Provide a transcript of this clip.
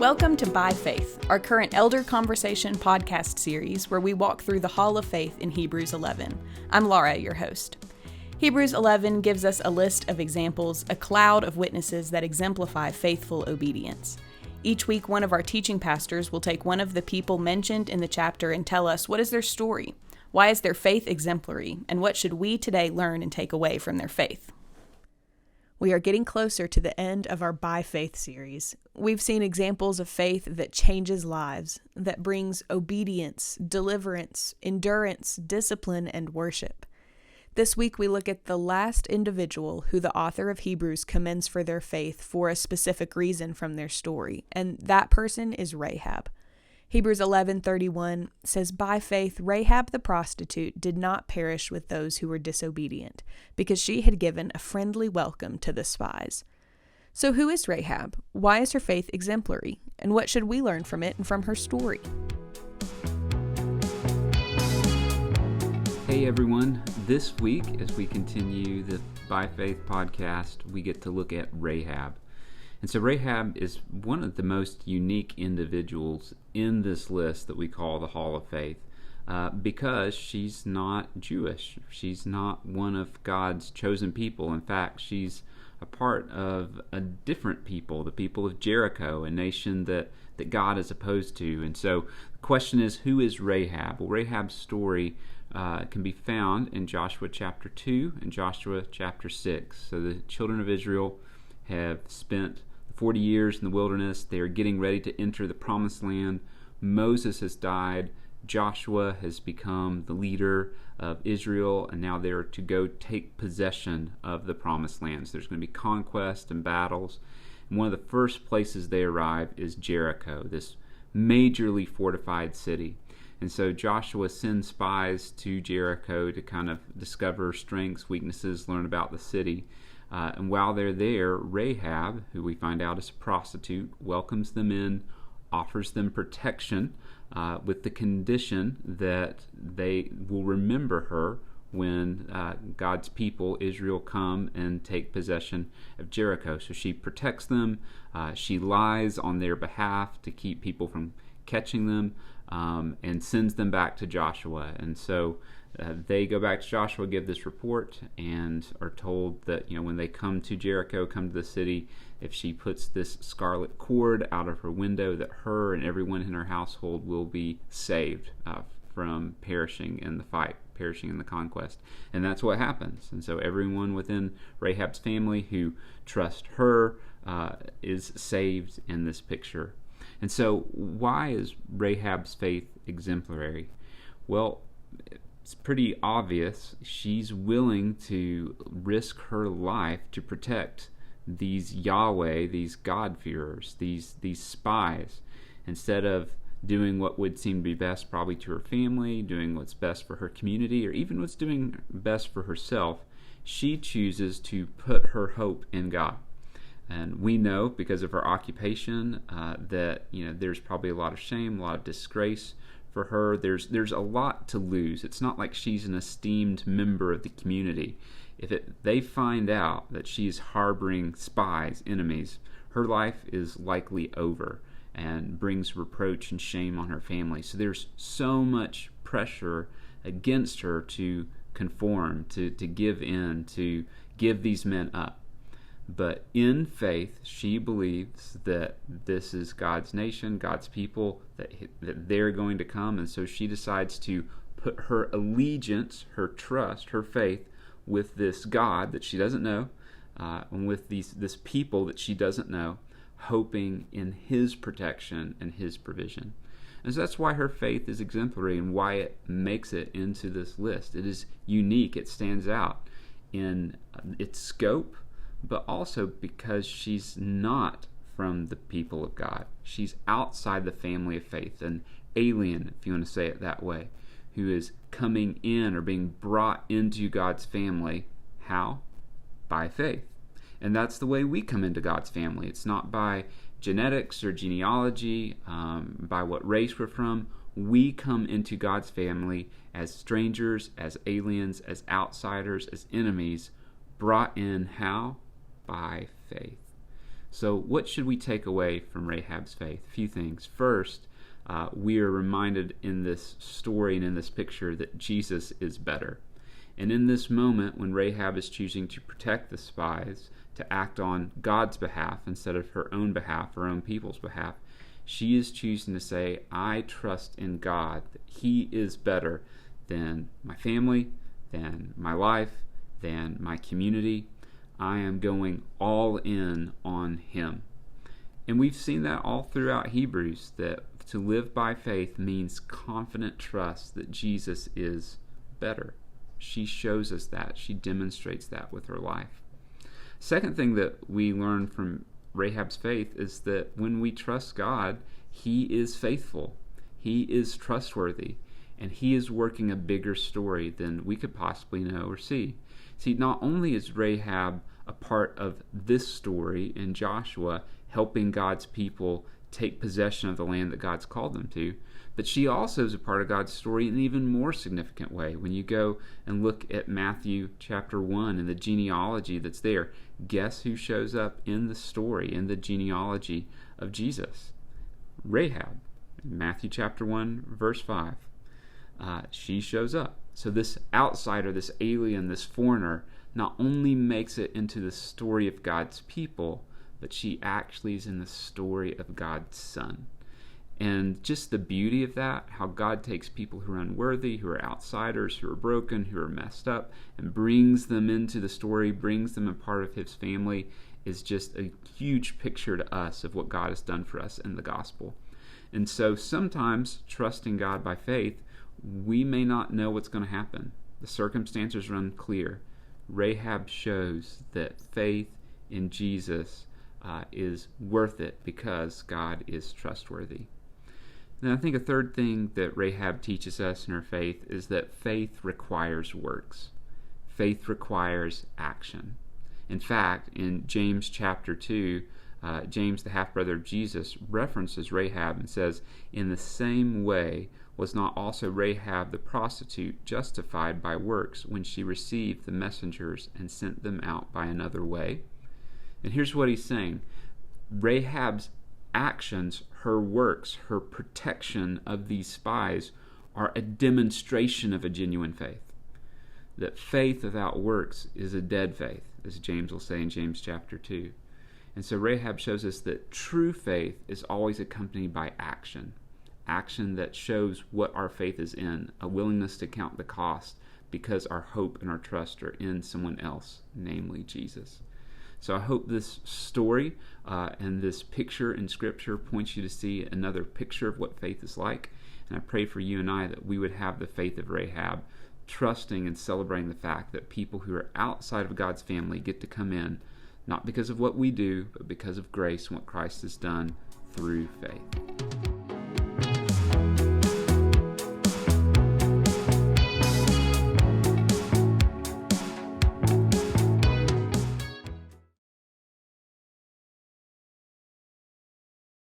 Welcome to By Faith, our current Elder Conversation podcast series where we walk through the Hall of Faith in Hebrews 11. I'm Laura, your host. Hebrews 11 gives us a list of examples, a cloud of witnesses that exemplify faithful obedience. Each week, one of our teaching pastors will take one of the people mentioned in the chapter and tell us what is their story, why is their faith exemplary, and what should we today learn and take away from their faith. We are getting closer to the end of our By Faith series. We've seen examples of faith that changes lives, that brings obedience, deliverance, endurance, discipline, and worship. This week we look at the last individual who the author of Hebrews commends for their faith for a specific reason from their story, and that person is Rahab. Hebrews 11:31 says, "By faith Rahab the prostitute did not perish with those who were disobedient, because she had given a friendly welcome to the spies." So who is Rahab? Why is her faith exemplary? And what should we learn from it and from her story? Hey everyone, this week as we continue the By Faith podcast, we get to look at Rahab. And so Rahab is one of the most unique individuals in this list that we call the Hall of Faith because she's not Jewish. She's not one of God's chosen people. In fact, she's a part of a different people, the people of Jericho, a nation that God is opposed to. And so the question is, who is Rahab? Well, Rahab's story can be found in Joshua chapter 2 and Joshua chapter 6. So the children of Israel have spent 40 years in the wilderness. They are getting ready to enter the promised land. Moses has died. Joshua has become the leader of Israel, and now they're to go take possession of the promised land. So there's going to be conquest and battles. And one of the first places they arrive is Jericho, this majorly fortified city. And so Joshua sends spies to Jericho to kind of discover strengths, weaknesses, learn about the city. And while they're there, Rahab, who we find out is a prostitute, welcomes them in, offers them protection with the condition that they will remember her when God's people, Israel, come and take possession of Jericho. So she protects them. She lies on their behalf to keep people from catching them and sends them back to Joshua. And so they go back to Joshua, give this report, and are told that when they come to Jericho, come to the city, if she puts this scarlet cord out of her window, that her and everyone in her household will be saved from perishing in the fight, perishing in the conquest. And that's what happens. And so everyone within Rahab's family who trusts her is saved in this picture. And so why is Rahab's faith exemplary? Well, it's pretty obvious. She's willing to risk her life to protect these Yahweh, these God-fearers, these spies, instead of doing what would seem to be best probably to her family, doing what's best for her community, or even what's doing best for herself. She chooses to put her hope in God. And we know, because of her occupation, that there's probably a lot of shame, a lot of disgrace for her. There's a lot to lose. It's not like she's an esteemed member of the community. If they find out that she's harboring spies, enemies, her life is likely over and brings reproach and shame on her family. So there's so much pressure against her to conform, to give in, to give these men up. But in faith, she believes that this is God's nation, God's people, that they're going to come. And so she decides to put her allegiance, her trust, her faith with this God that she doesn't know, and with this people that she doesn't know, hoping in His protection and His provision. And so that's why her faith is exemplary and why it makes it into this list. It is unique. It stands out in its scope, but also because she's not from the people of God. She's outside the family of faith, an alien, if you want to say it that way, who is coming in or being brought into God's family. How? By faith. And that's the way we come into God's family. It's not by genetics or genealogy, by what race we're from. We come into God's family as strangers, as aliens, as outsiders, as enemies, brought in how? By faith. So what should we take away from Rahab's faith? A few things. First, we are reminded in this story and in this picture that Jesus is better. And in this moment, when Rahab is choosing to protect the spies, to act on God's behalf instead of her own behalf, her own people's behalf, she is choosing to say, I trust in God, that He is better than my family, than my life, than my community. I am going all in on Him. And we've seen that all throughout Hebrews, that to live by faith means confident trust that Jesus is better. She shows us that. She demonstrates that with her life. Second thing that we learn from Rahab's faith is that when we trust God, He is faithful. He is trustworthy. And He is working a bigger story than we could possibly know or see. See, not only is Rahab a part of this story in Joshua, helping God's people take possession of the land that God's called them to, but she also is a part of God's story in an even more significant way. When you go and look at Matthew chapter 1 and the genealogy that's there, guess who shows up in the story, in the genealogy of Jesus? Rahab. In Matthew chapter 1, verse 5. She shows up. So this outsider, this alien, this foreigner, not only makes it into the story of God's people, but she actually is in the story of God's Son. And just the beauty of that, how God takes people who are unworthy, who are outsiders, who are broken, who are messed up, and brings them into the story, brings them a part of His family, is just a huge picture to us of what God has done for us in the gospel. And so sometimes, trusting God by faith, we may not know what's going to happen. The circumstances are unclear. Rahab shows that faith in Jesus is worth it because God is trustworthy. And I think a third thing that Rahab teaches us in her faith is that faith requires works. Faith requires action. In fact, in James chapter 2, James, the half-brother of Jesus, references Rahab and says, in the same way was not also Rahab the prostitute justified by works when she received the messengers and sent them out by another way? And here's what he's saying. Rahab's actions, her works, her protection of these spies are a demonstration of a genuine faith. That faith without works is a dead faith, as James will say in James chapter 2. And so Rahab shows us that true faith is always accompanied by action. Action that shows what our faith is in, a willingness to count the cost because our hope and our trust are in someone else, namely Jesus. So I hope this story and this picture in Scripture points you to see another picture of what faith is like. And I pray for you and I that we would have the faith of Rahab, trusting and celebrating the fact that people who are outside of God's family get to come in, not because of what we do, but because of grace and what Christ has done through faith.